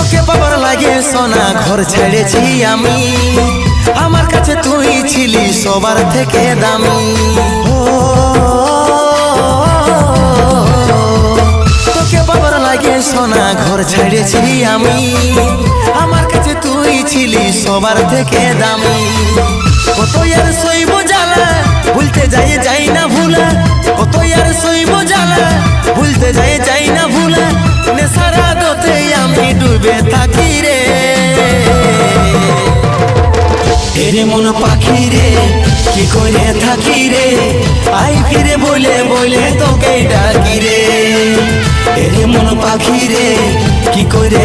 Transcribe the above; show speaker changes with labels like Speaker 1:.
Speaker 1: তোকে বাবার লাগে সোনা ঘর ছেড়েছি আমি, আমার কাছে তুই ছিলি সবার থেকে দামি। তোকে বাবার লাগে সোনা ঘর ছেড়েছি আমি, আমার কাছে তুই ছিলি সবার থেকে দামি। কত আর সইব জ্বালা ভুলতে যাই না ভুলা, কত আর সইব জ্বালা ভুলতে যাই না ভুলা, নেশার আদতে আমি ডুবে থাকি রে। এরে মন পাখি রে কি করে থাকি রে, আই ফিরে বলে বলে তোকে ডাকি রে। এরে মন পাখি রে কি করে